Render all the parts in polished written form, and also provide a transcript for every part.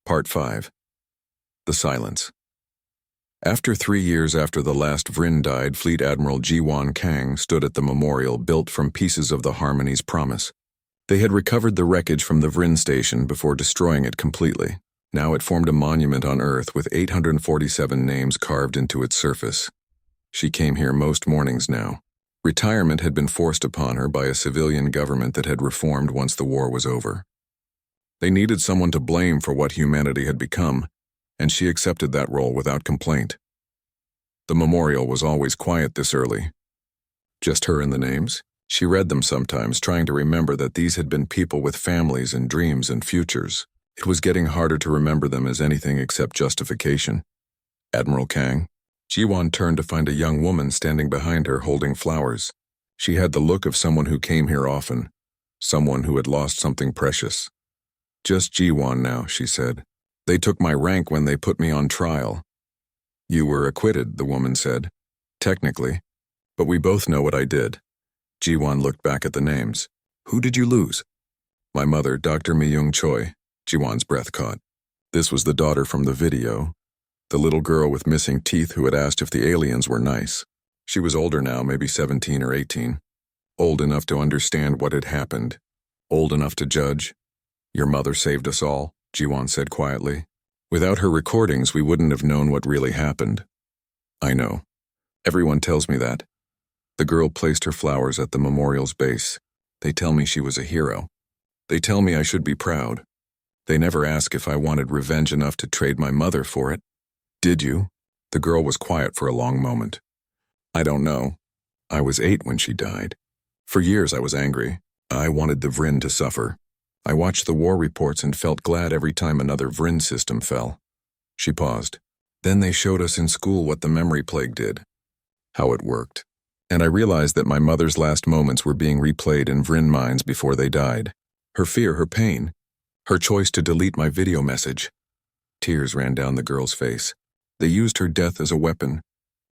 Part 5. The Silence. After 3 years after the last Vryn died, Fleet Admiral Ji-Wan Kang stood at the memorial built from pieces of the Harmony's promise. They had recovered the wreckage from the Vryn station before destroying it completely. Now it formed a monument on Earth with 847 names carved into its surface. She came here most mornings now. Retirement had been forced upon her by a civilian government that had reformed once the war was over. They needed someone to blame for what humanity had become, and she accepted that role without complaint. The memorial was always quiet this early. Just her and the names. She read them sometimes, trying to remember that these had been people with families and dreams and futures. It was getting harder to remember them as anything except justification. Admiral Kang. Ji-Wan turned to find a young woman standing behind her holding flowers. She had the look of someone who came here often, someone who had lost something precious. "Just Ji-Wan now," she said. "They took my rank when they put me on trial." "You were acquitted," the woman said. "Technically. But we both know what I did." Ji-Wan looked back at the names. "Who did you lose?" "My mother, Dr. Mi-Young Choi." Ji-Wan's breath caught. This was the daughter from the video, the little girl with missing teeth who had asked if the aliens were nice. She was older now, maybe 17 or 18. Old enough to understand what had happened. Old enough to judge. "Your mother saved us all," Ji-Wan said quietly. "Without her recordings, we wouldn't have known what really happened." "I know. Everyone tells me that." The girl placed her flowers at the memorial's base. "They tell me she was a hero. They tell me I should be proud. They never ask if I wanted revenge enough to trade my mother for it." "Did you?" The girl was quiet for a long moment. "I don't know. I was 8 when she died. For years I was angry. I wanted the Vryn to suffer. I watched the war reports and felt glad every time another Vryn system fell." She paused. "Then they showed us in school what the memory plague did, how it worked. And I realized that my mother's last moments were being replayed in Vryn minds before they died. Her fear, her pain, her choice to delete my video message." Tears ran down the girl's face. "They used her death as a weapon.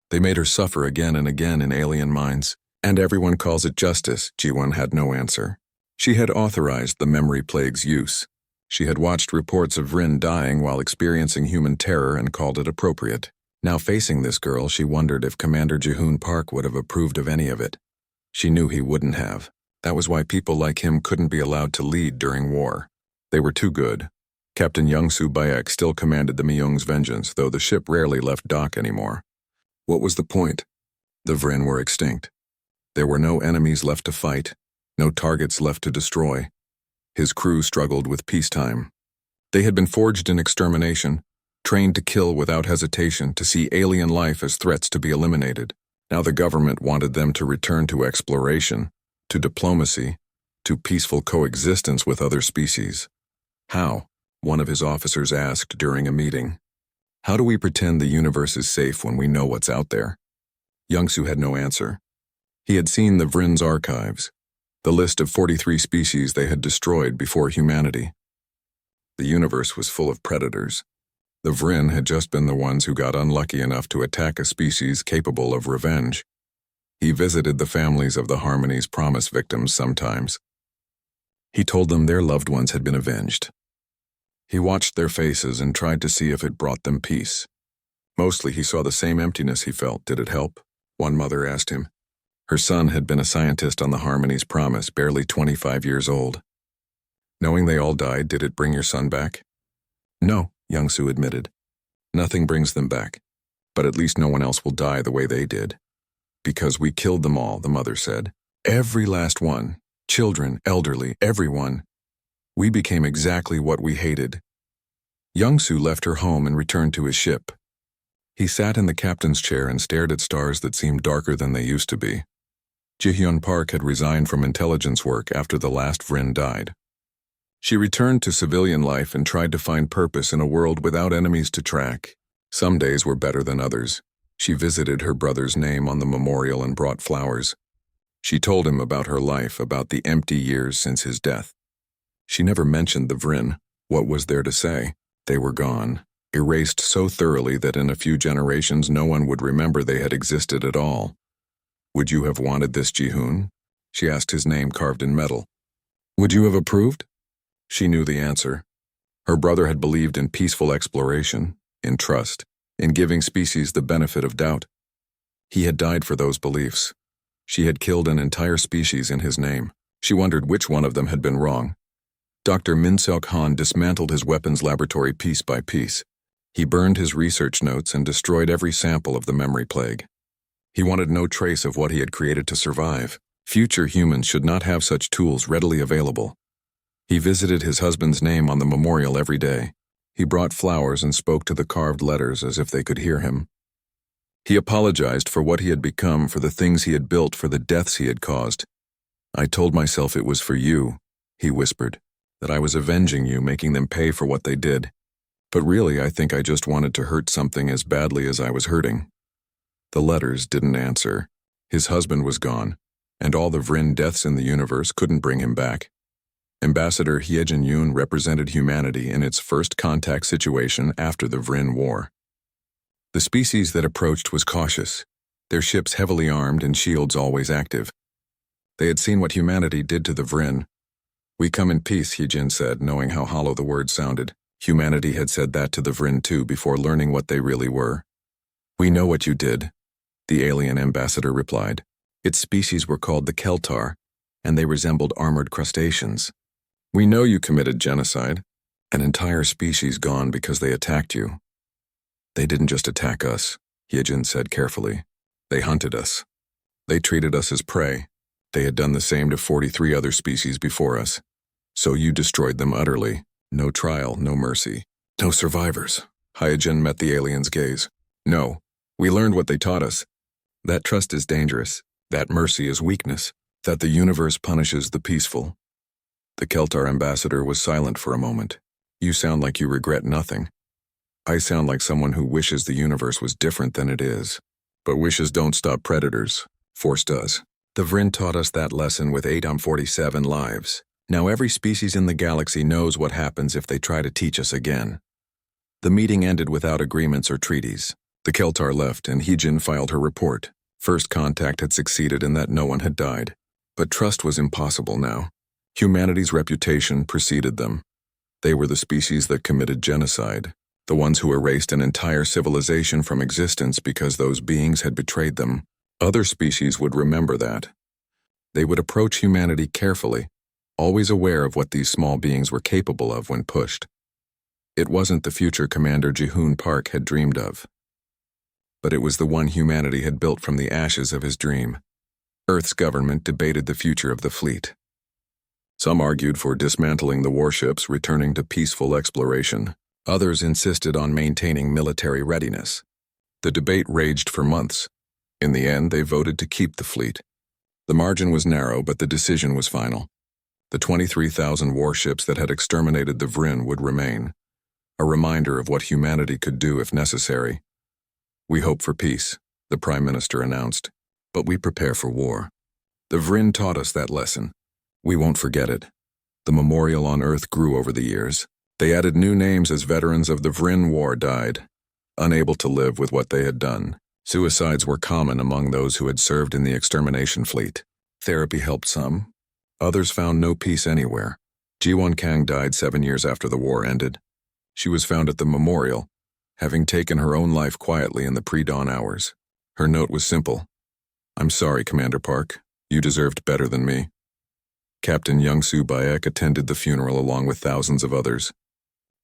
They made her suffer again and again in alien minds. And everyone calls it justice." Ji-Wan had no answer. She had authorized the memory plague's use. She had watched reports of Vryn dying while experiencing human terror and called it appropriate. Now facing this girl, she wondered if Commander Ji-Hoon Park would have approved of any of it. She knew he wouldn't have. That was why people like him couldn't be allowed to lead during war. They were too good. Captain Young-Soo Bayek still commanded the Mi-Young's vengeance, though the ship rarely left dock anymore. What was the point? The Vryn were extinct. There were no enemies left to fight, no targets left to destroy. His crew struggled with peacetime. They had been forged in extermination, trained to kill without hesitation, to see alien life as threats to be eliminated. Now the government wanted them to return to exploration, to diplomacy, to peaceful coexistence with other species. "How?" one of his officers asked during a meeting. "How do we pretend the universe is safe when we know what's out there?" Young-Soo had no answer. He had seen the Vryn's archives, the list of 43 species they had destroyed before humanity. The universe was full of predators. The Vryn had just been the ones who got unlucky enough to attack a species capable of revenge. He visited the families of the Harmony's promise victims sometimes. He told them their loved ones had been avenged. He watched their faces and tried to see if it brought them peace. Mostly he saw the same emptiness he felt. Did it help? One mother asked him. Her son had been a scientist on the Harmony's promise, barely 25 years old. "Knowing they all died, did it bring your son back?" "No," Young-Soo admitted. "Nothing brings them back. But at least no one else will die the way they did." "Because we killed them all," the mother said. "Every last one. Children, elderly, everyone. We became exactly what we hated." Young-Soo left her home and returned to his ship. He sat in the captain's chair and stared at stars that seemed darker than they used to be. Ji-Hoon Park had resigned from intelligence work after the last Vryn died. She returned to civilian life and tried to find purpose in a world without enemies to track. Some days were better than others. She visited her brother's name on the memorial and brought flowers. She told him about her life, about the empty years since his death. She never mentioned the Vryn. What was there to say? They were gone, erased so thoroughly that in a few generations no one would remember they had existed at all. "Would you have wanted this, Ji-Hoon?" She asked his name carved in metal. "Would you have approved?" She knew the answer. Her brother had believed in peaceful exploration, in trust, in giving species the benefit of doubt. He had died for those beliefs. She had killed an entire species in his name. She wondered which one of them had been wrong. Dr. Min-Seok Han dismantled his weapons laboratory piece by piece. He burned his research notes and destroyed every sample of the memory plague. He wanted no trace of what he had created to survive. Future humans should not have such tools readily available. He visited his husband's name on the memorial every day. He brought flowers and spoke to the carved letters as if they could hear him. He apologized for what he had become, for the things he had built, for the deaths he had caused. "I told myself it was for you," he whispered, "that I was avenging you, making them pay for what they did. But really, I think I just wanted to hurt something as badly as I was hurting." The letters didn't answer. His husband was gone, and all the Vrin deaths in the universe couldn't bring him back. Ambassador Hyejin-yoon represented humanity in its first contact situation after the Vrin War. The species that approached was cautious, their ships heavily armed and shields always active. They had seen what humanity did to the Vrin. "We come in peace," Hyejin said, knowing how hollow the words sounded. Humanity had said that to the Vrin too before learning what they really were. "We know what you did," the alien ambassador replied. "Its species were called the Keltar, and they resembled armored crustaceans. We know you committed genocide, an entire species gone because they attacked you." "They didn't just attack us," Hyejin said carefully. "They hunted us. They treated us as prey. They had done the same to 43 other species before us. So you destroyed them utterly. No trial, no mercy, no survivors." Hyejin met the alien's gaze. "No, we learned what they taught us. That trust is dangerous, that mercy is weakness, that the universe punishes the peaceful." The Keltar ambassador was silent for a moment. "You sound like you regret nothing." "I sound like someone who wishes the universe was different than it is. But wishes don't stop predators. Force does. The Vrin taught us that lesson with 847 lives. Now every species in the galaxy knows what happens if they try to teach us again." The meeting ended without agreements or treaties. The Keltar left and Hyejin filed her report. First contact had succeeded in that no one had died. But trust was impossible now. Humanity's reputation preceded them. They were the species that committed genocide, the ones who erased an entire civilization from existence because those beings had betrayed them. Other species would remember that. They would approach humanity carefully, always aware of what these small beings were capable of when pushed. It wasn't the future Commander Ji-hoon Park had dreamed of. But it was the one humanity had built from the ashes of his dream. Earth's government debated the future of the fleet. Some argued for dismantling the warships, returning to peaceful exploration. Others insisted on maintaining military readiness. The debate raged for months. In the end, they voted to keep the fleet. The margin was narrow, but the decision was final. The 23,000 warships that had exterminated the Vrin would remain, a reminder of what humanity could do if necessary. "We hope for peace," the Prime Minister announced, "but we prepare for war. The Vrin taught us that lesson. We won't forget it." The memorial on Earth grew over the years. They added new names as veterans of the Vrin War died, unable to live with what they had done. Suicides were common among those who had served in the extermination fleet. Therapy helped some. Others found no peace anywhere. Ji-won Kang died 7 years after the war ended. She was found at the memorial, having taken her own life quietly in the pre-dawn hours. Her note was simple. "I'm sorry, Commander Park. You deserved better than me." Captain Young-soo Baek attended the funeral along with thousands of others.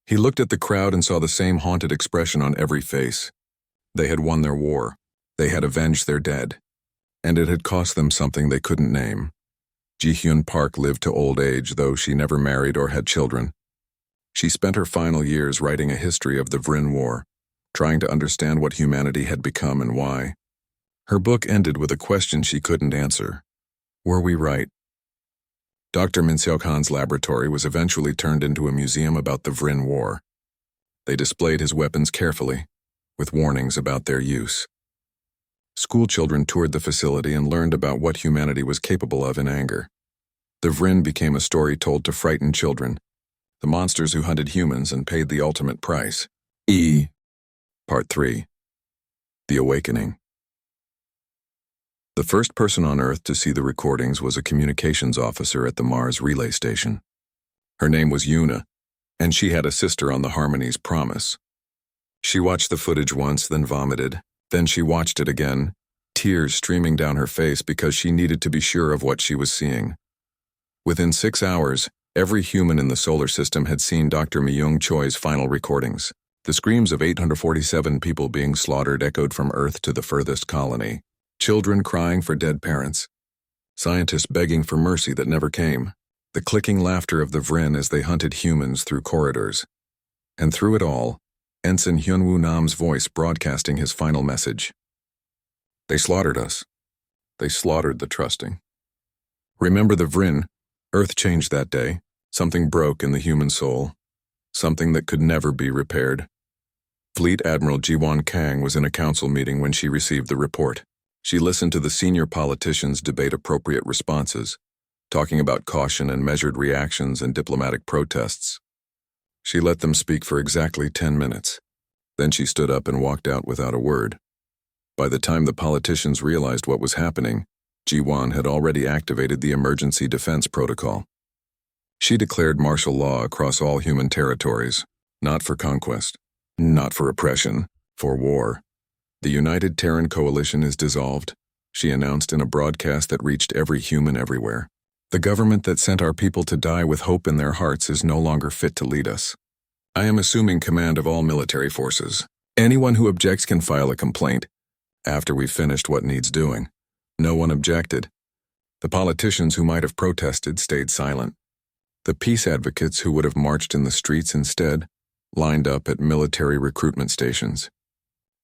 He looked at the crowd and saw the same haunted expression on every face. They had won their war. They had avenged their dead. And it had cost them something they couldn't name. Ji-hyun Park lived to old age, though she never married or had children. She spent her final years writing a history of the Vrin War, trying to understand what humanity had become and why. Her book ended with a question she couldn't answer. Were we right? Dr. Min-Seok Han's laboratory was eventually turned into a museum about the Vrin War. They displayed his weapons carefully, with warnings about their use. School children toured the facility and learned about what humanity was capable of in anger. The Vrin became a story told to frighten children, the monsters who hunted humans and paid the ultimate price. Part 3. The Awakening. The first person on Earth to see the recordings was a communications officer at the Mars relay station. Her name was Yuna, And she had a sister on the Harmony's Promise. She watched the footage once, then vomited. Then she watched it again, tears streaming down her face because she needed to be sure of what she was seeing. Within 6 hours, every human in the solar system had seen Dr. Myung Choi's final recordings. The screams of 847 people being slaughtered echoed from Earth to the furthest colony. Children crying for dead parents. Scientists begging for mercy that never came. The clicking laughter of the Vrin as they hunted humans through corridors. And through it all, Ensign Hyunwoo Nam's voice broadcasting his final message. They slaughtered us. They slaughtered the trusting. Remember the Vrin? Earth changed that day. Something broke in the human soul. Something that could never be repaired. Fleet Admiral Ji-won Kang was in a council meeting when she received the report. She listened to the senior politicians debate appropriate responses, talking about caution and measured reactions and diplomatic protests. She let them speak for exactly 10 minutes. Then she stood up and walked out without a word. By the time the politicians realized what was happening, Ji-won had already activated the emergency defense protocol. She declared martial law across all human territories, not for conquest, not for oppression, for war. The United Terran Coalition is dissolved, she announced in a broadcast that reached every human everywhere. The government that sent our people to die with hope in their hearts is no longer fit to lead us. I am assuming command of all military forces. Anyone who objects can file a complaint. After we've finished what needs doing. No one objected. The politicians who might have protested stayed silent. The peace advocates who would have marched in the streets instead lined up at military recruitment stations.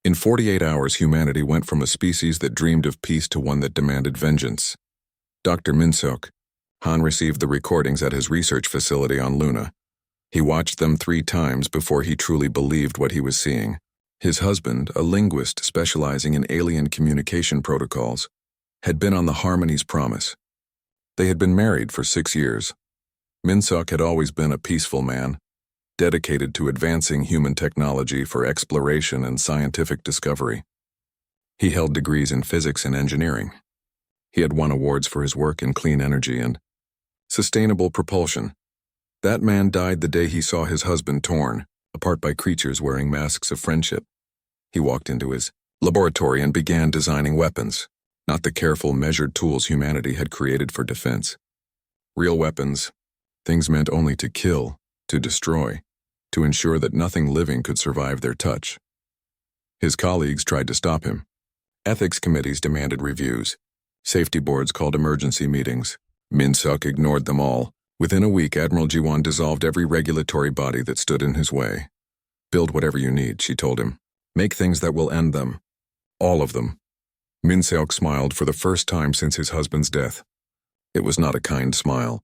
In 48 hours, humanity went from a species that dreamed of peace to one that demanded vengeance. Dr. Min-seok, Han received the recordings at his research facility on Luna. He watched them 3 times before he truly believed what he was seeing. His husband, a linguist specializing in alien communication protocols, had been on the Harmony's Promise. They had been married for 6 years. Min-seok had always been a peaceful man, dedicated to advancing human technology for exploration and scientific discovery. He held degrees in physics and engineering. He had won awards for his work in clean energy and sustainable propulsion. That man died the day he saw his husband torn apart by creatures wearing masks of friendship. He walked into his laboratory and began designing weapons, not the careful, measured tools humanity had created for defense. Real weapons, things meant only to kill, to destroy, to ensure that nothing living could survive their touch. His colleagues tried to stop him. Ethics committees demanded reviews. Safety boards called emergency meetings. Min-seok ignored them all. Within a week, Admiral Ji-won dissolved every regulatory body that stood in his way. Build whatever you need, she told him. Make things that will end them. All of them. Min-seok smiled for the first time since his husband's death. It was not a kind smile.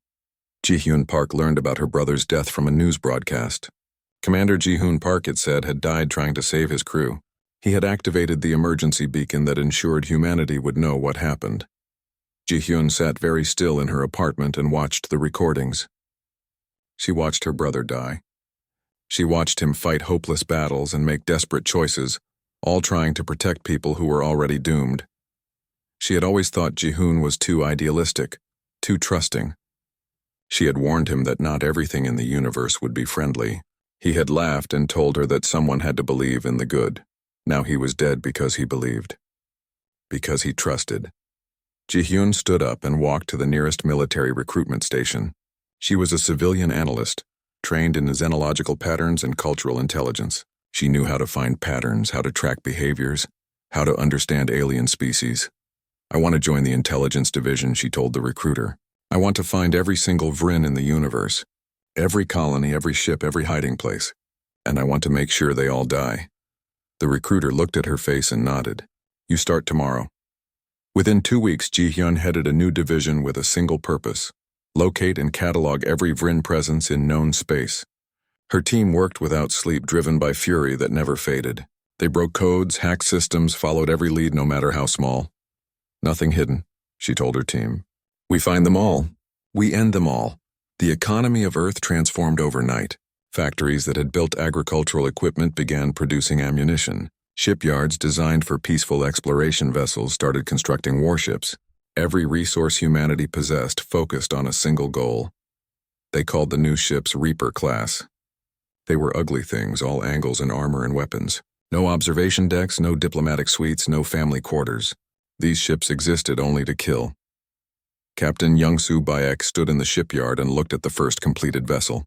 Ji-hyun Park learned about her brother's death from a news broadcast. Commander Ji-hyun Park, it said, had died trying to save his crew. He had activated the emergency beacon that ensured humanity would know what happened. Ji-hyun sat very still in her apartment and watched the recordings. She watched her brother die. She watched him fight hopeless battles and make desperate choices, all trying to protect people who were already doomed. She had always thought Ji-hyun was too idealistic, too trusting. She had warned him that not everything in the universe would be friendly. He had laughed and told her that someone had to believe in the good. Now he was dead because he believed. Because he trusted. Ji-hyun stood up and walked to the nearest military recruitment station. She was a civilian analyst, trained in xenological patterns and cultural intelligence. She knew how to find patterns, how to track behaviors, how to understand alien species. I want to join the intelligence division, she told the recruiter. I want to find every single Vrin in the universe, every colony, every ship, every hiding place, and I want to make sure they all die. The recruiter looked at her face and nodded. You start tomorrow. Within 2 weeks, Ji-hyun headed a new division with a single purpose: locate and catalog every Vrin presence in known space. Her team worked without sleep, driven by fury that never faded. They broke codes, hacked systems, followed every lead no matter how small. Nothing hidden, she told her team. We find them all. We end them all. The economy of Earth transformed overnight. Factories that had built agricultural equipment began producing ammunition. Shipyards designed for peaceful exploration vessels started constructing warships. Every resource humanity possessed focused on a single goal. They called the new ships Reaper class. They were ugly things, all angles and armor and weapons. No observation decks, no diplomatic suites, no family quarters. These ships existed only to kill. Captain Young-Soo Bayek stood in the shipyard and looked at the first completed vessel.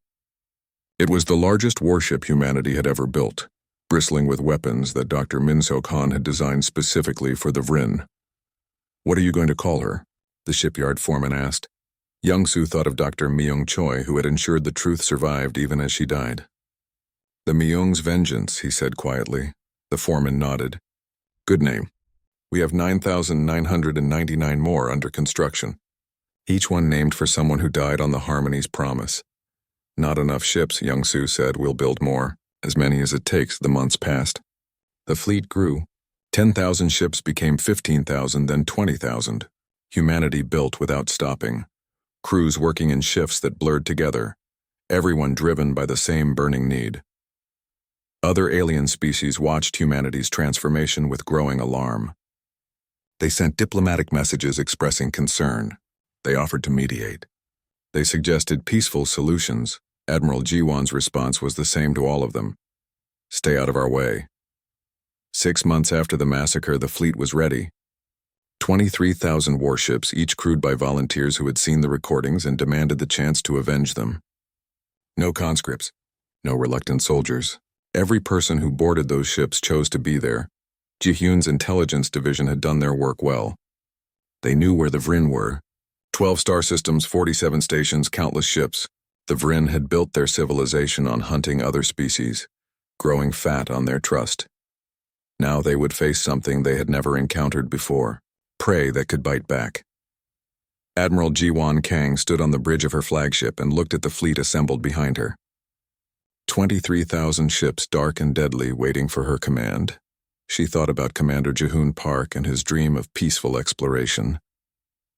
It was the largest warship humanity had ever built, bristling with weapons that Dr. Min-Seok Han had designed specifically for the Vrin. "What are you going to call her?" the shipyard foreman asked. Young-Soo thought of Dr. Myung Choi, who had ensured the truth survived even as she died. "The Myung's Vengeance," he said quietly. The foreman nodded. "Good name. We have 9,999 more under construction. Each one named for someone who died on the Harmony's promise." "Not enough ships," Young-Soo said. "We'll build more. As many as it takes." The months passed. The fleet grew. 10,000 ships became 15,000, then 20,000. Humanity built without stopping. Crews working in shifts that blurred together. Everyone driven by the same burning need. Other alien species watched humanity's transformation with growing alarm. They sent diplomatic messages expressing concern. They offered to mediate. They suggested peaceful solutions. Admiral Jiwon's response was the same to all of them. "Stay out of our way." 6 months after the massacre, the fleet was ready. 23,000 warships, each crewed by volunteers who had seen the recordings and demanded the chance to avenge them. No conscripts, no reluctant soldiers. Every person who boarded those ships chose to be there. Ji-Hyun's intelligence division had done their work well. They knew where the Vrin were. 12 star systems, 47 stations, countless ships. The Vrin had built their civilization on hunting other species, growing fat on their trust. Now they would face something they had never encountered before, prey that could bite back. Admiral Ji-Won Kang stood on the bridge of her flagship and looked at the fleet assembled behind her. 23,000 ships, dark and deadly, waiting for her command. She thought about Commander Ji-Hoon Park and his dream of peaceful exploration.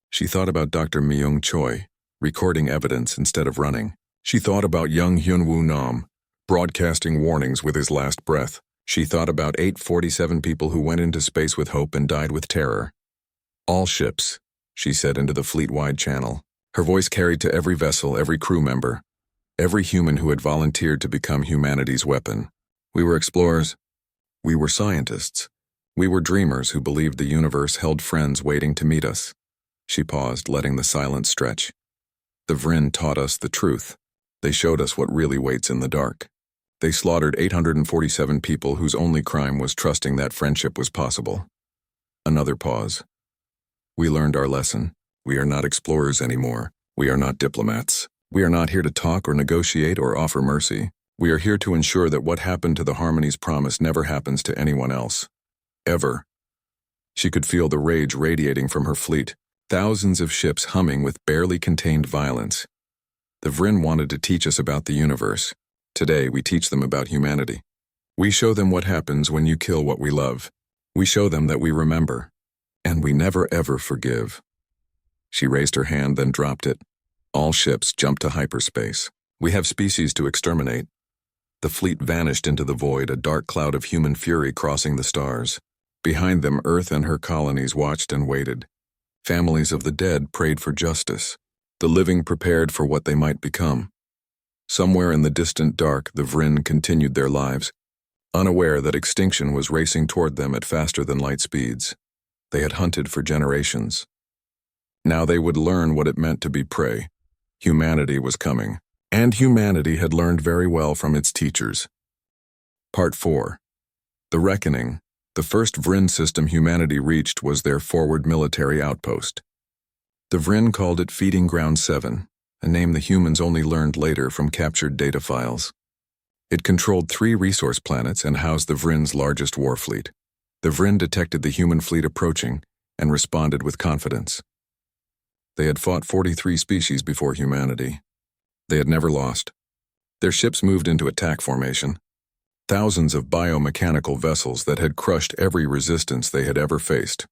She thought about Dr. Myung Choi, recording evidence instead of running. She thought about young Hyun-Woo Nam, broadcasting warnings with his last breath. She thought about 847 people who went into space with hope and died with terror. "All ships," she said into the fleet-wide channel. Her voice carried to every vessel, every crew member, every human who had volunteered to become humanity's weapon. "We were explorers. We were scientists. We were dreamers who believed the universe held friends waiting to meet us." She paused, letting the silence stretch. "The Vrin taught us the truth. They showed us what really waits in the dark. They slaughtered 847 people whose only crime was trusting that friendship was possible." Another pause. "We learned our lesson. We are not explorers anymore. We are not diplomats. We are not here to talk or negotiate or offer mercy. We are here to ensure that what happened to the Harmony's promise never happens to anyone else. Ever." She could feel the rage radiating from her fleet. Thousands of ships humming with barely contained violence. The Vrin wanted to teach us about the universe. Today, we teach them about humanity. We show them what happens when you kill what we love. We show them that we remember. And we never ever forgive. She raised her hand, then dropped it. All ships jumped to hyperspace. We have species to exterminate. The fleet vanished into the void, a dark cloud of human fury crossing the stars. Behind them, Earth and her colonies watched and waited. Families of the dead prayed for justice. The living prepared for what they might become. Somewhere in the distant dark, the Vrin continued their lives, unaware that extinction was racing toward them at faster than light speeds. They had hunted for generations. Now they would learn what it meant to be prey. Humanity was coming, and humanity had learned very well from its teachers. Part 4. The Reckoning. The first Vrin system humanity reached was their forward military outpost. The Vrin called it Feeding Ground 7, a name the humans only learned later from captured data files. It controlled 3 resource planets and housed the Vrin's largest war fleet. The Vrin detected the human fleet approaching and responded with confidence. They had fought 43 species before humanity. They had never lost. Their ships moved into attack formation. Thousands of biomechanical vessels that had crushed every resistance they had ever faced.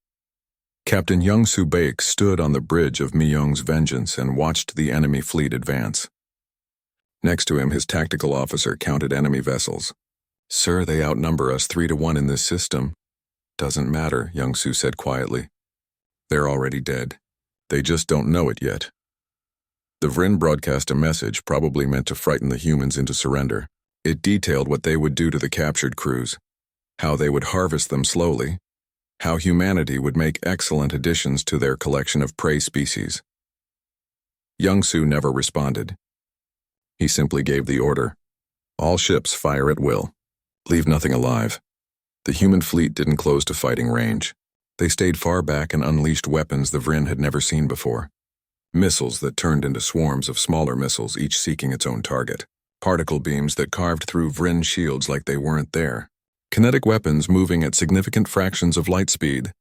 Captain Young-Soo Baek stood on the bridge of Myung's Vengeance and watched the enemy fleet advance. Next to him, his tactical officer counted enemy vessels. "Sir, they outnumber us 3-1 in this system." "Doesn't matter," Young-Soo said quietly. "They're already dead. They just don't know it yet." The Vrin broadcast a message probably meant to frighten the humans into surrender. It detailed what they would do to the captured crews, how they would harvest them slowly, how humanity would make excellent additions to their collection of prey species. Young-Soo never responded. He simply gave the order. All ships fire at will. Leave nothing alive. The human fleet didn't close to fighting range. They stayed far back and unleashed weapons the Vryn had never seen before. Missiles that turned into swarms of smaller missiles, each seeking its own target. Particle beams that carved through Vryn shields like they weren't there. Kinetic weapons moving at significant fractions of light speed.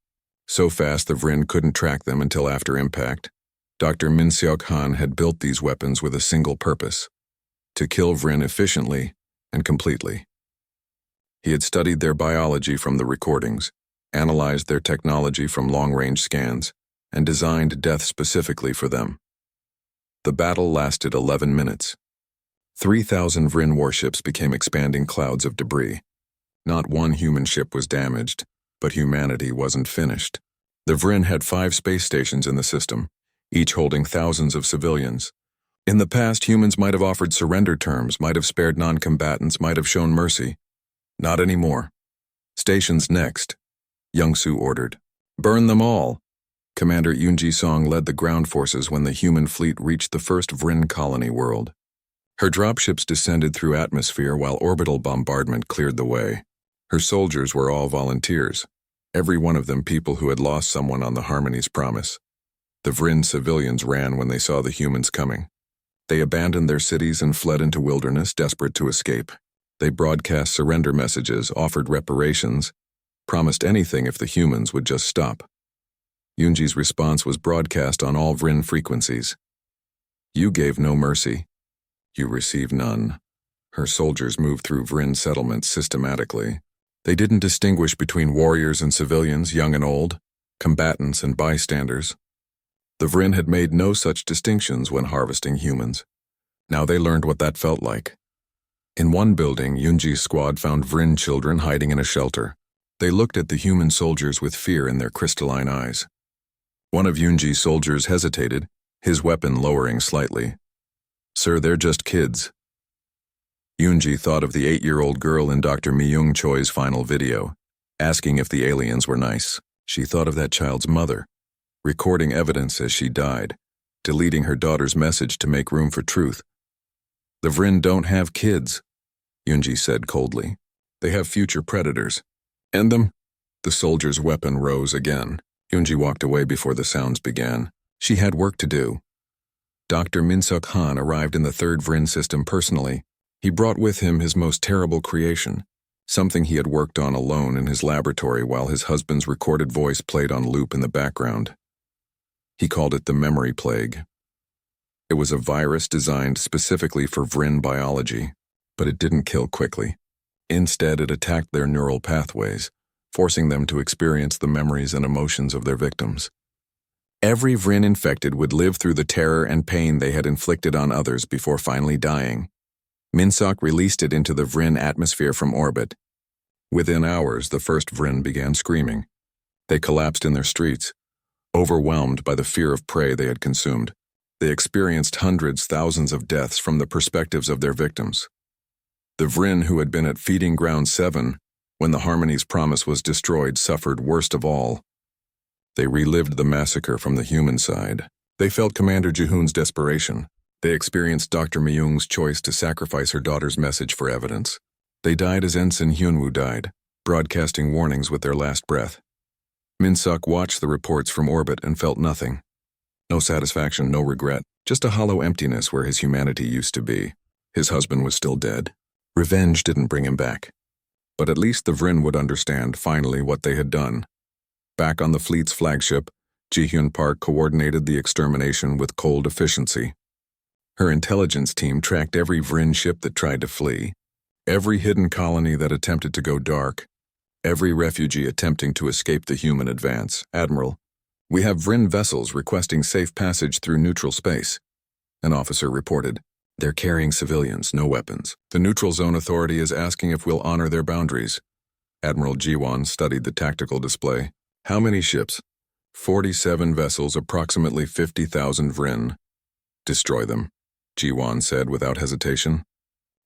So fast the Vryn couldn't track them until after impact. Dr. Min Seok Han had built these weapons with a single purpose: to kill Vryn efficiently and completely. He had studied their biology from the recordings, analyzed their technology from long-range scans, and designed death specifically for them. The battle lasted 11 minutes. 3,000 Vryn warships became expanding clouds of debris. Not one human ship was damaged, but humanity wasn't finished. The Vryn had 5 space stations in the system, each holding thousands of civilians. In the past, humans might have offered surrender terms, might have spared non-combatants, might have shown mercy. Not anymore. Stations next, Young-Soo ordered. Burn them all. Commander Yoon Ji-song led the ground forces when the human fleet reached the first Vryn colony world. Her dropships descended through atmosphere while orbital bombardment cleared the way. Her soldiers were all volunteers, every one of them people who had lost someone on the Harmony's Promise. The Vryn civilians ran when they saw the humans coming. They abandoned their cities and fled into wilderness, desperate to escape. They broadcast surrender messages, offered reparations, promised anything if the humans would just stop. Yoonji's response was broadcast on all Vryn frequencies. You gave no mercy. You receive none. Her soldiers moved through Vryn settlements systematically. They didn't distinguish between warriors and civilians, young and old, combatants and bystanders. The Vryn had made no such distinctions when harvesting humans. Now they learned what that felt like. In one building, Yoonji's squad found Vryn children hiding in a shelter. They looked at the human soldiers with fear in their crystalline eyes. One of Yoonji's soldiers hesitated, his weapon lowering slightly. Sir, they're just kids. Yoonji thought of the 8-year-old girl in Dr. Mi-young Choi's final video, asking if the aliens were nice. She thought of that child's mother, recording evidence as she died, deleting her daughter's message to make room for truth. The Vryn don't have kids, Yoonji said coldly. They have future predators. End them? The soldier's weapon rose again. Yoonji walked away before the sounds began. She had work to do. Dr. Min Seok Han arrived in the 3rd Vryn system personally. He brought with him his most terrible creation, something he had worked on alone in his laboratory while his husband's recorded voice played on loop in the background. He called it the memory plague. It was a virus designed specifically for Vryn biology, but it didn't kill quickly. Instead, it attacked their neural pathways, forcing them to experience the memories and emotions of their victims. Every Vryn infected would live through the terror and pain they had inflicted on others before finally dying. Min Seok released it into the Vryn atmosphere from orbit. Within hours, the first Vryn began screaming. They collapsed in their streets, overwhelmed by the fear of prey they had consumed. They experienced hundreds, thousands of deaths from the perspectives of their victims. The Vryn who had been at Feeding Ground 7, when the Harmony's Promise was destroyed, suffered worst of all. They relived the massacre from the human side. They felt Commander Ji-hoon's desperation. They experienced Dr. Mi-young's choice to sacrifice her daughter's message for evidence. They died as Ensign Hyunwoo died, broadcasting warnings with their last breath. Min Seok watched the reports from orbit and felt nothing. No satisfaction, no regret, just a hollow emptiness where his humanity used to be. His husband was still dead. Revenge didn't bring him back. But at least the Vryn would understand, finally, what they had done. Back on the fleet's flagship, Ji-hyun Park coordinated the extermination with cold efficiency. Her intelligence team tracked every Vryn ship that tried to flee, every hidden colony that attempted to go dark, every refugee attempting to escape the human advance. Admiral, we have Vryn vessels requesting safe passage through neutral space. An officer reported. They're carrying civilians, no weapons. The Neutral Zone Authority is asking if we'll honor their boundaries. Admiral Ji-won studied the tactical display. How many ships? 47 vessels, approximately 50,000 Vryn. Destroy them, Ji-won said without hesitation.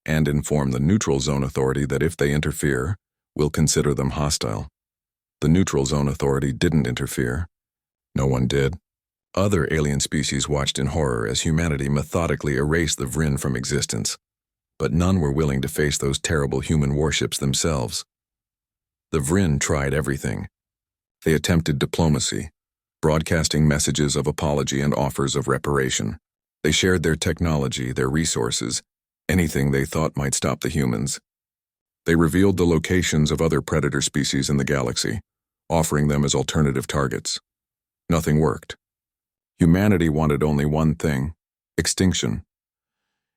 and inform the Neutral Zone Authority that if they interfere, we'll consider them hostile. The Neutral Zone Authority didn't interfere. No one did. Other alien species watched in horror as humanity methodically erased the Vryn from existence, but none were willing to face those terrible human warships themselves. The Vryn tried everything. They attempted diplomacy, broadcasting messages of apology and offers of reparation. They shared their technology, their resources, anything they thought might stop the humans. They revealed the locations of other predator species in the galaxy, offering them as alternative targets. Nothing worked. Humanity wanted only one thing: extinction.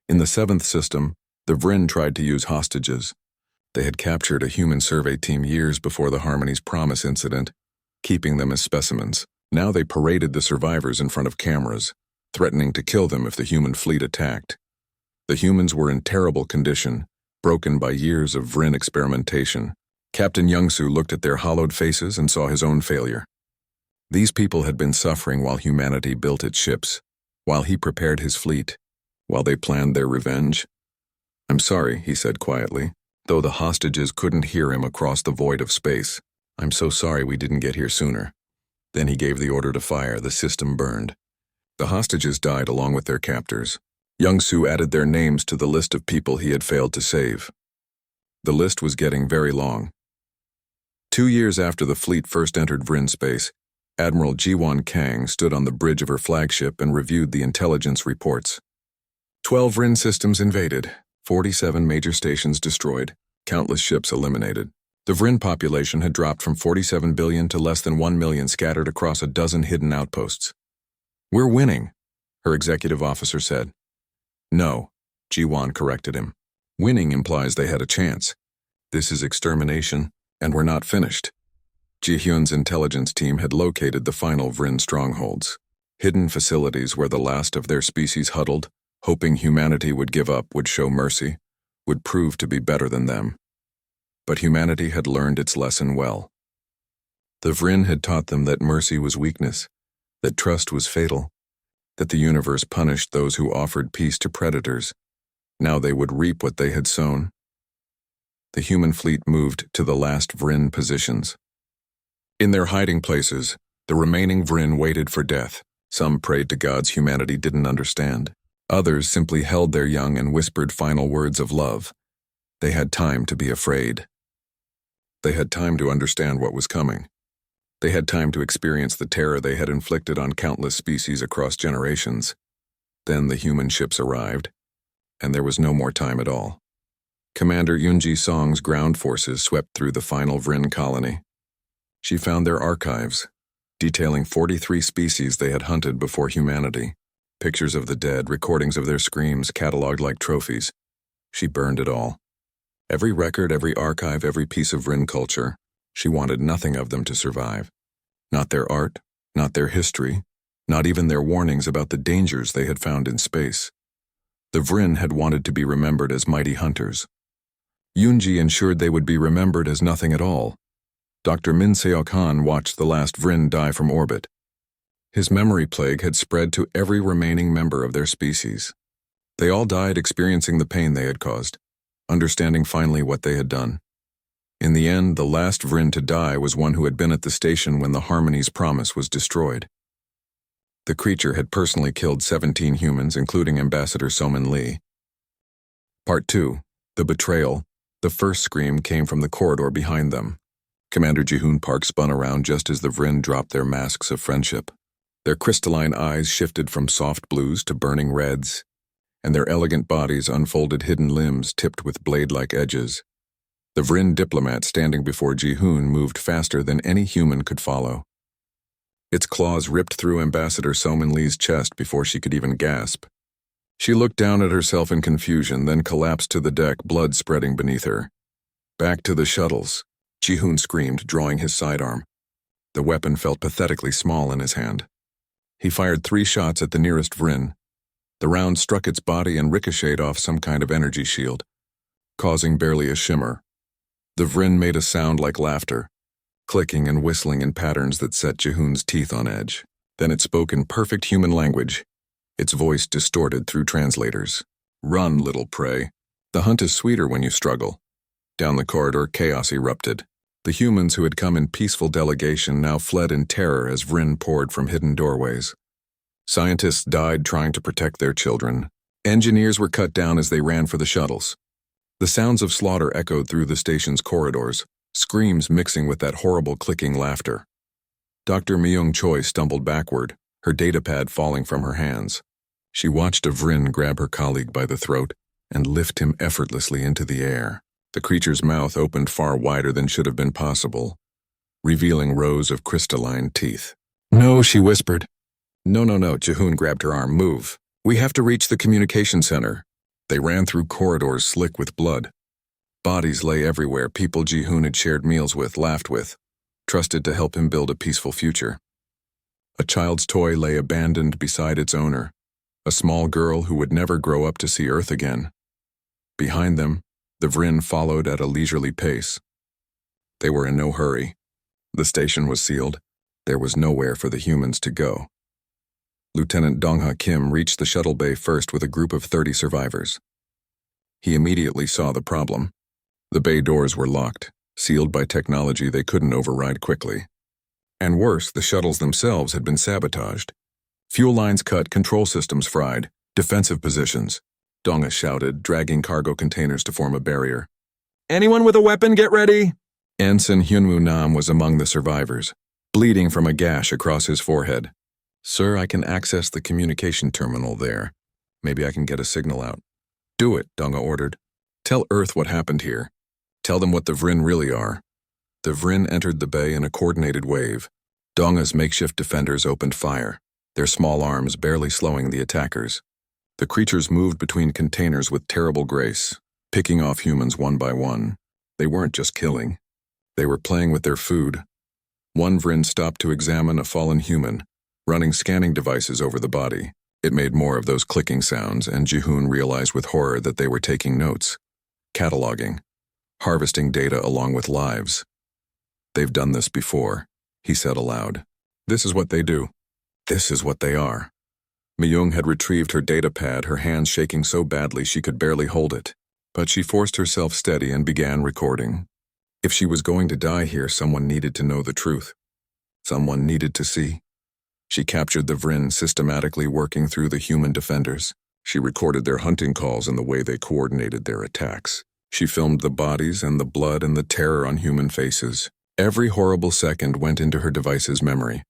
In the 7th system, the Vryn tried to use hostages. They had captured a human survey team years before the Harmony's Promise incident, keeping them as specimens. Now they paraded the survivors in front of cameras, threatening to kill them if the human fleet attacked. The humans were in terrible condition, broken by years of Vryn experimentation. Captain Youngsu looked at their hollowed faces and saw his own failure. These people had been suffering while humanity built its ships, while he prepared his fleet, while they planned their revenge. "I'm sorry," he said quietly, though the hostages couldn't hear him across the void of space. "I'm so sorry we didn't get here sooner." Then he gave the order to fire. The system burned. The hostages died along with their captors. Youngsu added their names to the list of people he had failed to save. The list was getting very long. 2 years after the fleet first entered Vryn space, Admiral Ji-won Kang stood on the bridge of her flagship and reviewed the intelligence reports. 12 Vryn systems invaded, 47 major stations destroyed, countless ships eliminated. The Vryn population had dropped from 47 billion to less than 1 million scattered across a dozen hidden outposts. "We're winning," her executive officer said. "No," Ji-won corrected him. "Winning implies they had a chance. This is extermination, and we're not finished." Ji-hyun's intelligence team had located the final Vryn strongholds, hidden facilities where the last of their species huddled, hoping humanity would give up, would show mercy, would prove to be better than them. But humanity had learned its lesson well. The Vryn had taught them that mercy was weakness, that trust was fatal, that the universe punished those who offered peace to predators. Now they would reap what they had sown. The human fleet moved to the last Vryn positions. In their hiding places, the remaining Vryn waited for death. Some prayed to gods humanity didn't understand. Others simply held their young and whispered final words of love. They had time to be afraid. They had time to understand what was coming. They had time to experience the terror they had inflicted on countless species across generations. Then the human ships arrived, and there was no more time at all. Commander Yoon-ji Song's ground forces swept through the final Vryn colony. She found their archives, detailing 43 species they had hunted before humanity, pictures of the dead, recordings of their screams cataloged like trophies. She burned it all. Every record, every archive, every piece of Vryn culture. She wanted nothing of them to survive. Not their art, not their history, not even their warnings about the dangers they had found in space. The Vryn had wanted to be remembered as mighty hunters. Yoon-ji ensured they would be remembered as nothing at all. Dr. Min Seok-han watched the last Vryn die from orbit. His memory plague had spread to every remaining member of their species. They all died experiencing the pain they had caused, understanding finally what they had done. In the end, the last Vryn to die was one who had been at the station when the Harmony's Promise was destroyed. The creature had personally killed 17 humans, including Ambassador So-min Lee. Part 2. The Betrayal. The first scream came from the corridor behind them. Commander Ji-hoon Park spun around just as the Vryn dropped their masks of friendship. Their crystalline eyes shifted from soft blues to burning reds, and their elegant bodies unfolded hidden limbs tipped with blade-like edges. The Vryn diplomat standing before Ji-hoon moved faster than any human could follow. Its claws ripped through Ambassador So-min Lee's chest before she could even gasp. She looked down at herself in confusion, then collapsed to the deck, blood spreading beneath her. "Back to the shuttles," Ji-hoon screamed, drawing his sidearm. The weapon felt pathetically small in his hand. He fired 3 shots at the nearest Vryn. The round struck its body and ricocheted off some kind of energy shield, causing barely a shimmer. The Vryn made a sound like laughter, clicking and whistling in patterns that set Ji-hoon's teeth on edge. Then it spoke in perfect human language, its voice distorted through translators. "Run, little prey. The hunt is sweeter when you struggle. Down the corridor, chaos erupted. The humans who had come in peaceful delegation now fled in terror as Vryn poured from hidden doorways. Scientists died trying to protect their children. Engineers were cut down as they ran for the shuttles. The sounds of slaughter echoed through the station's corridors, screams mixing with that horrible clicking laughter. Dr. Myung Choi stumbled backward, her datapad falling from her hands. She watched a Vryn grab her colleague by the throat and lift him effortlessly into the air. The creature's mouth opened far wider than should have been possible, revealing rows of crystalline teeth. "No," she whispered. No, Jihoon grabbed her arm. "Move. We have to reach the communication center." They ran through corridors slick with blood. Bodies lay everywhere, people Jihoon had shared meals with, laughed with, trusted to help him build a peaceful future. A child's toy lay abandoned beside its owner, a small girl who would never grow up to see Earth again. Behind them, the Vryn followed at a leisurely pace. They were in no hurry. The station was sealed. There was nowhere for the humans to go. Lieutenant Dongha Kim reached the shuttle bay first with a group of 30 survivors. He immediately saw the problem. The bay doors were locked, sealed by technology they couldn't override quickly. And worse, the shuttles themselves had been sabotaged. Fuel lines cut, control systems fried, defensive positions. Dongha shouted, dragging cargo containers to form a barrier. "Anyone with a weapon, get ready!" Ensign Hyunwoo Nam was among the survivors, bleeding from a gash across his forehead. "Sir, I can access the communication terminal there. Maybe I can get a signal out." "Do it," Dongha ordered. "Tell Earth what happened here. Tell them what the Vryn really are." The Vryn entered the bay in a coordinated wave. Dongha's makeshift defenders opened fire, their small arms barely slowing the attackers. The creatures moved between containers with terrible grace, picking off humans one by one. They weren't just killing. They were playing with their food. One Vryn stopped to examine a fallen human, running scanning devices over the body. It made more of those clicking sounds, and Jihoon realized with horror that they were taking notes, cataloging, harvesting data along with lives. "They've done this before," he said aloud. "This is what they do. This is what they are." Myung had retrieved her datapad, her hands shaking so badly she could barely hold it. But she forced herself steady and began recording. If she was going to die here, someone needed to know the truth. Someone needed to see. She captured the Vryn systematically working through the human defenders. She recorded their hunting calls and the way they coordinated their attacks. She filmed the bodies and the blood and the terror on human faces. Every horrible second went into her device's memory.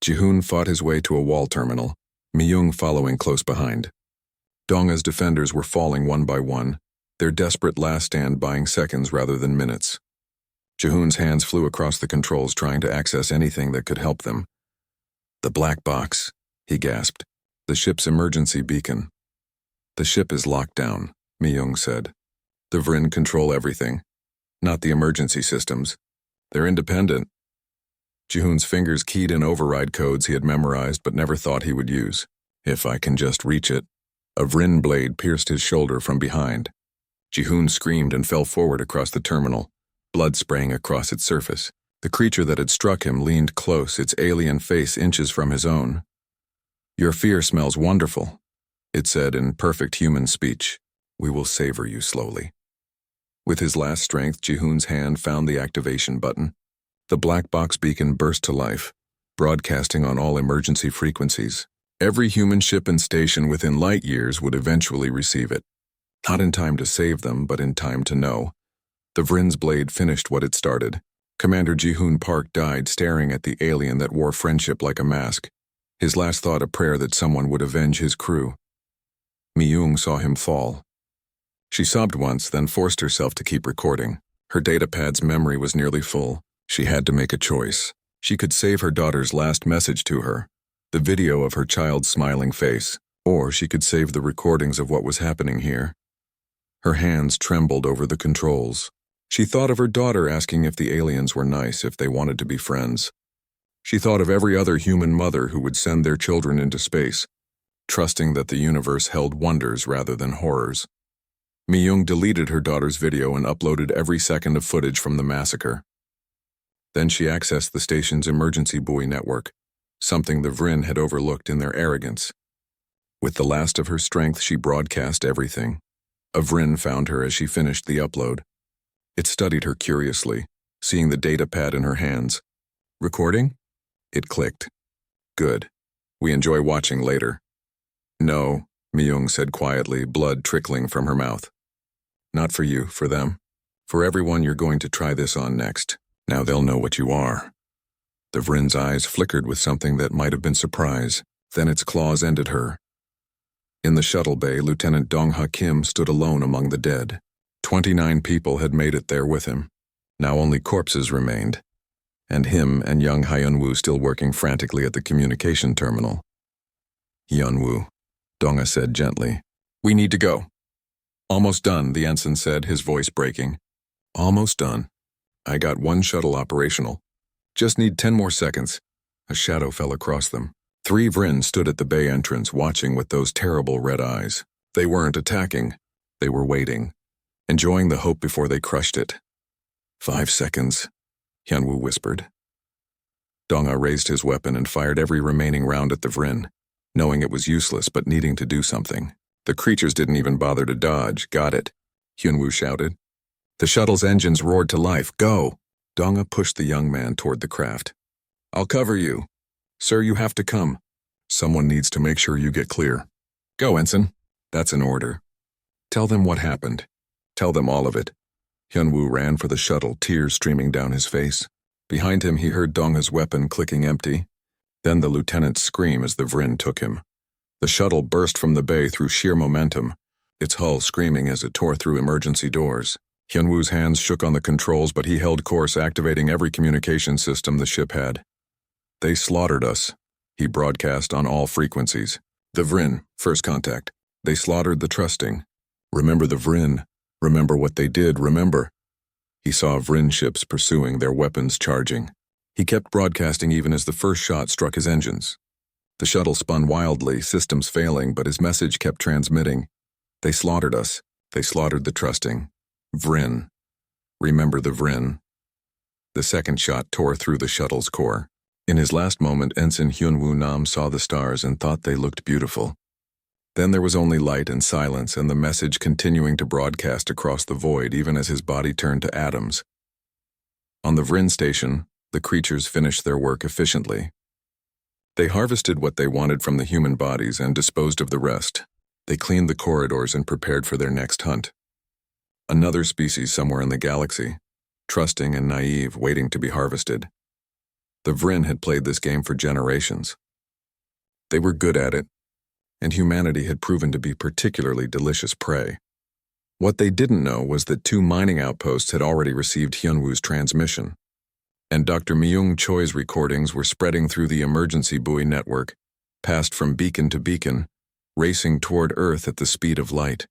Jihoon fought his way to a wall terminal, Myung following close behind. Dongha's defenders were falling one by one, their desperate last stand buying seconds rather than minutes. Jihoon's hands flew across the controls trying to access anything that could help them. "The black box," he gasped. "The ship's emergency beacon." "The ship is locked down," Myung said. "The Vryn control everything, not the emergency systems. They're independent." Jihoon's fingers keyed in override codes he had memorized but never thought he would use. "If I can just reach it." A Vryn blade pierced his shoulder from behind. Jihoon screamed and fell forward across the terminal, blood spraying across its surface. The creature that had struck him leaned close, its alien face inches from his own. "Your fear smells wonderful," it said in perfect human speech. "We will savor you slowly." With his last strength, Jihoon's hand found the activation button. The black box beacon burst to life, broadcasting on all emergency frequencies. Every human ship and station within light years would eventually receive it. Not in time to save them, but in time to know. The Vryn's blade finished what it started. Commander Jihoon Park died staring at the alien that wore friendship like a mask. His last thought a prayer that someone would avenge his crew. Myung saw him fall. She sobbed once, then forced herself to keep recording. Her datapad's memory was nearly full. She had to make a choice. She could save her daughter's last message to her, the video of her child's smiling face, or she could save the recordings of what was happening here. Her hands trembled over the controls. She thought of her daughter asking if the aliens were nice, if they wanted to be friends. She thought of every other human mother who would send their children into space, trusting that the universe held wonders rather than horrors. Myung deleted her daughter's video and uploaded every second of footage from the massacre. Then she accessed the station's emergency buoy network, something the Vryn had overlooked in their arrogance. With the last of her strength, she broadcast everything. A Vrin found her as she finished the upload. It studied her curiously, seeing the data pad in her hands. Recording? It clicked. Good. We enjoy watching later. No, Myung said quietly, blood trickling from her mouth. Not for you, for them. For everyone you're going to try this on next. Now they'll know what you are. The Vrin's eyes flickered with something that might have been surprise, then its claws ended her. In the shuttle bay, Lieutenant Dong-ha Kim stood alone among the dead. 29 people had made it there with him. Now only corpses remained, and him and young Hyun-woo still working frantically at the communication terminal. Hyun-woo, Dong-ha said gently. We need to go. Almost done, the ensign said, his voice breaking. Almost done. I got one shuttle operational. Just need 10 more seconds. A shadow fell across them. 3 Vrin stood at the bay entrance watching with those terrible red eyes. They weren't attacking. They were waiting, enjoying the hope before they crushed it. 5 seconds, Hyun-woo whispered. Dong-ha raised his weapon and fired every remaining round at the Vrin, knowing it was useless but needing to do something. The creatures didn't even bother to dodge. Got it, Hyun-woo shouted. The shuttle's engines roared to life. Go! Dong-ha pushed the young man toward the craft. I'll cover you. Sir, you have to come. Someone needs to make sure you get clear. Go, Ensign. That's an order. Tell them what happened. Tell them all of it. Hyun-woo ran for the shuttle, tears streaming down his face. Behind him he heard Dong-ha's weapon clicking empty. Then the lieutenant's scream as the Vrin took him. The shuttle burst from the bay through sheer momentum, its hull screaming as it tore through emergency doors. Hyun-woo's hands shook on the controls, but he held course, activating every communication system the ship had. They slaughtered us, he broadcast on all frequencies. The Vrin, first contact. They slaughtered the trusting. Remember the Vrin. Remember what they did, remember. He saw Vrin ships pursuing, their weapons charging. He kept broadcasting even as the first shot struck his engines. The shuttle spun wildly, systems failing, but his message kept transmitting. They slaughtered us. They slaughtered the trusting. Vrin. Remember the Vrin. The second shot tore through the shuttle's core. In his last moment, Ensign Hyun-woo Nam saw the stars and thought they looked beautiful. Then there was only light and silence, and the message continuing to broadcast across the void even as his body turned to atoms. On the Vrin station, the creatures finished their work efficiently. They harvested what they wanted from the human bodies and disposed of the rest. They cleaned the corridors and prepared for their next hunt. Another species somewhere in the galaxy, trusting and naive, waiting to be harvested. The Vrin had played this game for generations. They were good at it, and humanity had proven to be particularly delicious prey. What they didn't know was that 2 mining outposts had already received Hyun-woo's transmission, and Dr. Myung Choi's recordings were spreading through the emergency buoy network, passed from beacon to beacon, racing toward Earth at the speed of light.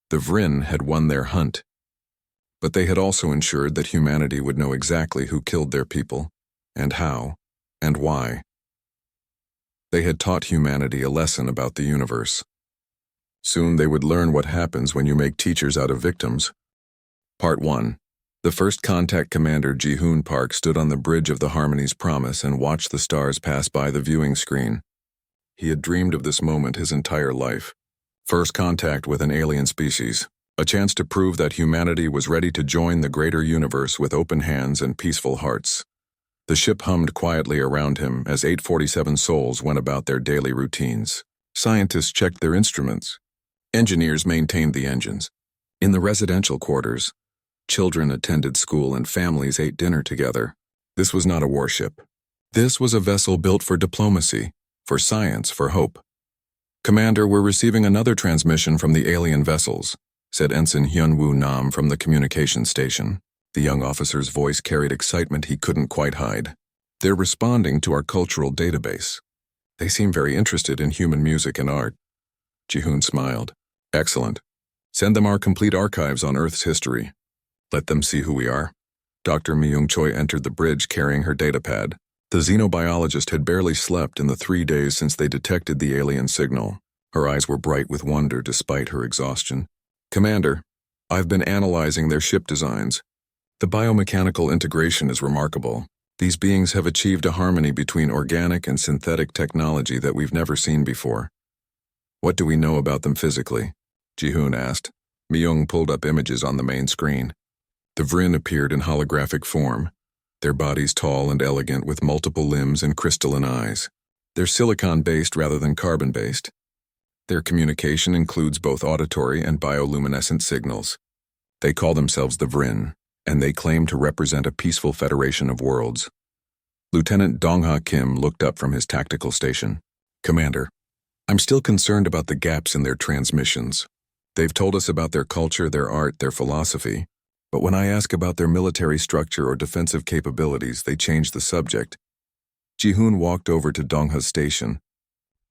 The Vrin had won their hunt, but they had also ensured that humanity would know exactly who killed their people, and how, and why. They had taught humanity a lesson about the universe. Soon they would learn what happens when you make teachers out of victims. Part 1. The first contact commander Ji-hoon Park stood on the bridge of the Harmony's Promise and watched the stars pass by the viewing screen. He had dreamed of this moment his entire life. First contact with an alien species, a chance to prove that humanity was ready to join the greater universe with open hands and peaceful hearts. The ship hummed quietly around him as 847 souls went about their daily routines. Scientists checked their instruments. Engineers maintained the engines. In the residential quarters, children attended school and families ate dinner together. This was not a warship. This was a vessel built for diplomacy, for science, for hope. Commander, we're receiving another transmission from the alien vessels, said Ensign Hyun-woo Nam from the communication station. The young officer's voice carried excitement he couldn't quite hide. They're responding to our cultural database. They seem very interested in human music and art. Ji-hoon smiled. Excellent. Send them our complete archives on Earth's history. Let them see who we are. Dr. Myung Choi entered the bridge carrying her datapad. The xenobiologist had barely slept in the 3 days since they detected the alien signal. Her eyes were bright with wonder despite her exhaustion. Commander, I've been analyzing their ship designs. The biomechanical integration is remarkable. These beings have achieved a harmony between organic and synthetic technology that we've never seen before. What do we know about them physically? Ji-hoon asked. Myung pulled up images on the main screen. The Vryn appeared in holographic form, their bodies tall and elegant with multiple limbs and crystalline eyes. They're silicon-based rather than carbon-based. Their communication includes both auditory and bioluminescent signals. They call themselves the Vryn, and they claim to represent a peaceful federation of worlds. Lieutenant Dongha Kim looked up from his tactical station. Commander, I'm still concerned about the gaps in their transmissions. They've told us about their culture, their art, their philosophy, but when I ask about their military structure or defensive capabilities, they change the subject. Ji-hoon walked over to Dongha's station.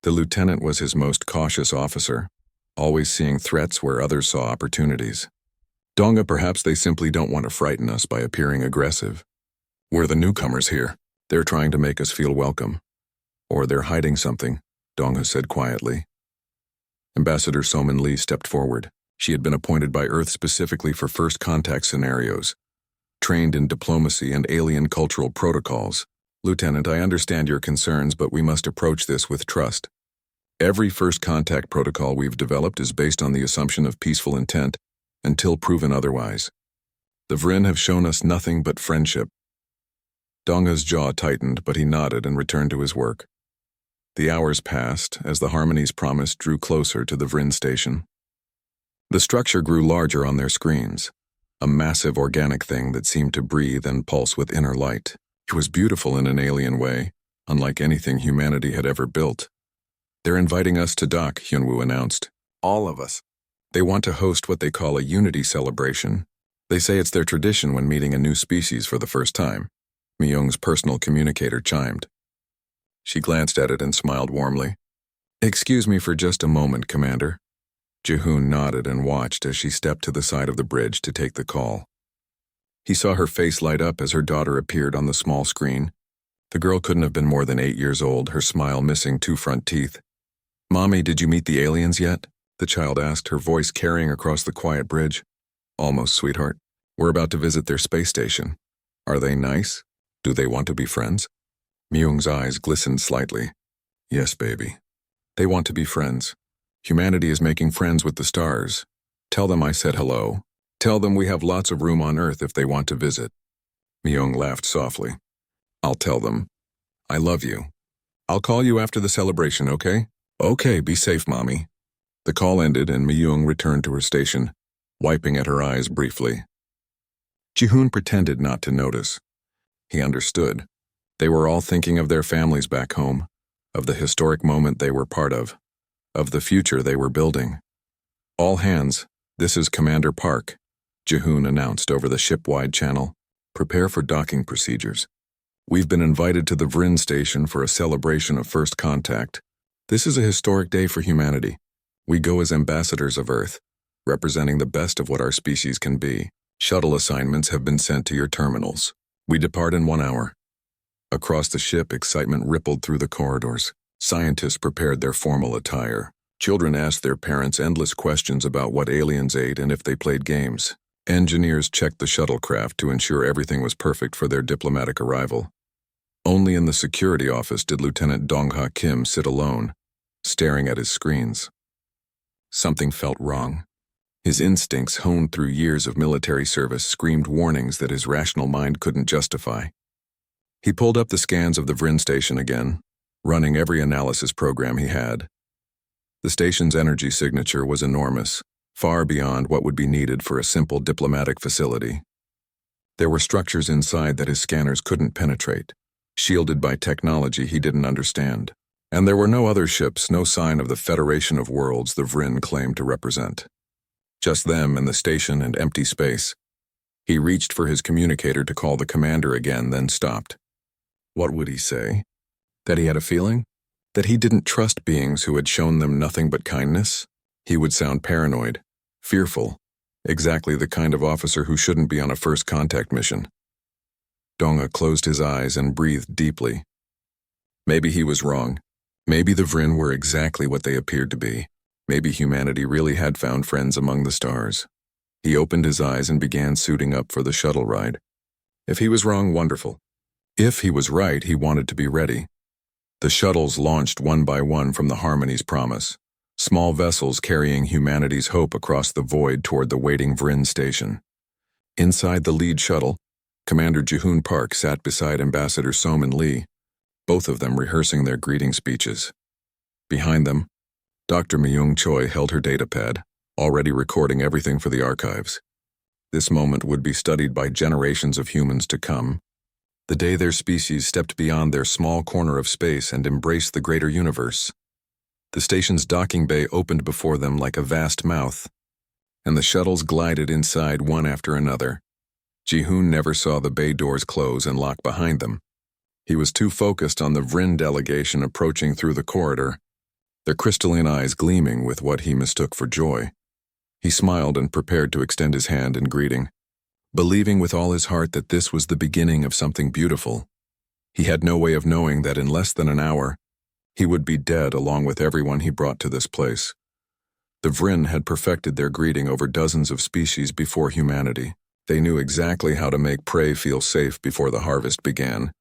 The lieutenant was his most cautious officer, always seeing threats where others saw opportunities. Dongha, perhaps they simply don't want to frighten us by appearing aggressive. We're the newcomers here. They're trying to make us feel welcome. Or they're hiding something, Dongha said quietly. Ambassador Somin Lee stepped forward. She had been appointed by Earth specifically for first contact scenarios, trained in diplomacy and alien cultural protocols. Lieutenant, I understand your concerns, but we must approach this with trust. Every first contact protocol we've developed is based on the assumption of peaceful intent, until proven otherwise. The Vryn have shown us nothing but friendship. Dongha's jaw tightened, but he nodded and returned to his work. The hours passed as the harmonies promised drew closer to the Vryn station. The structure grew larger on their screens, a massive organic thing that seemed to breathe and pulse with inner light. It was beautiful in an alien way, unlike anything humanity had ever built. They're inviting us to dock, Hyunwoo announced. All of us. They want to host what they call a unity celebration. They say it's their tradition when meeting a new species for the first time. Myung's personal communicator chimed. She glanced at it and smiled warmly. Excuse me for just a moment, Commander. Ji-hoon nodded and watched as she stepped to the side of the bridge to take the call. He saw her face light up as her daughter appeared on the small screen. The girl couldn't have been more than 8 years old, her smile missing 2 front teeth. Mommy, did you meet the aliens yet? The child asked, her voice carrying across the quiet bridge. Almost, sweetheart. We're about to visit their space station. Are they nice? Do they want to be friends? Myung's eyes glistened slightly. Yes, baby. They want to be friends. Humanity is making friends with the stars. Tell them I said hello. Tell them we have lots of room on Earth if they want to visit. Myung laughed softly. I'll tell them. I love you. I'll call you after the celebration, okay? Okay, be safe, Mommy. The call ended and Myung returned to her station, wiping at her eyes briefly. Ji-hoon pretended not to notice. He understood. They were all thinking of their families back home, of the historic moment they were part of the future they were building. All hands, this is Commander Park, Ji-hoon announced over the ship-wide channel. Prepare for docking procedures. We've been invited to the Vryn station for a celebration of first contact. This is a historic day for humanity. We go as ambassadors of Earth, representing the best of what our species can be. Shuttle assignments have been sent to your terminals. We depart in 1 hour. Across the ship, excitement rippled through the corridors. Scientists prepared their formal attire. Children asked their parents endless questions about what aliens ate and if they played games. Engineers checked the shuttlecraft to ensure everything was perfect for their diplomatic arrival. Only in the security office did Lieutenant Dongha Kim sit alone, staring at his screens. Something felt wrong. His instincts, honed through years of military service, screamed warnings that his rational mind couldn't justify. He pulled up the scans of the Vryn station again, running every analysis program he had. The station's energy signature was enormous, far beyond what would be needed for a simple diplomatic facility. There were structures inside that his scanners couldn't penetrate, shielded by technology he didn't understand. And there were no other ships, no sign of the Federation of Worlds the Vryn claimed to represent. Just them and the station and empty space. He reached for his communicator to call the commander again, then stopped. What would he say? That he had a feeling? That he didn't trust beings who had shown them nothing but kindness? He would sound paranoid, fearful, exactly the kind of officer who shouldn't be on a first contact mission. Dongha closed his eyes and breathed deeply. Maybe he was wrong. Maybe the Vryn were exactly what they appeared to be. Maybe humanity really had found friends among the stars. He opened his eyes and began suiting up for the shuttle ride. If he was wrong, wonderful. If he was right, he wanted to be ready. The shuttles launched one by one from the Harmony's promise, small vessels carrying humanity's hope across the void toward the waiting Vryn station. Inside the lead shuttle, Commander Jihoon Park sat beside Ambassador Soman Lee, both of them rehearsing their greeting speeches. Behind them, Dr. Myung Choi held her datapad, already recording everything for the archives. This moment would be studied by generations of humans to come, the day their species stepped beyond their small corner of space and embraced the greater universe. The station's docking bay opened before them like a vast mouth, and the shuttles glided inside one after another. Jihoon never saw the bay doors close and lock behind them. He was too focused on the Vryn delegation approaching through the corridor, their crystalline eyes gleaming with what he mistook for joy. He smiled and prepared to extend his hand in greeting, believing with all his heart that this was the beginning of something beautiful. He had no way of knowing that in less than an hour, he would be dead along with everyone he brought to this place. The Vryn had perfected their greeting over dozens of species before humanity. They knew exactly how to make prey feel safe before the harvest began.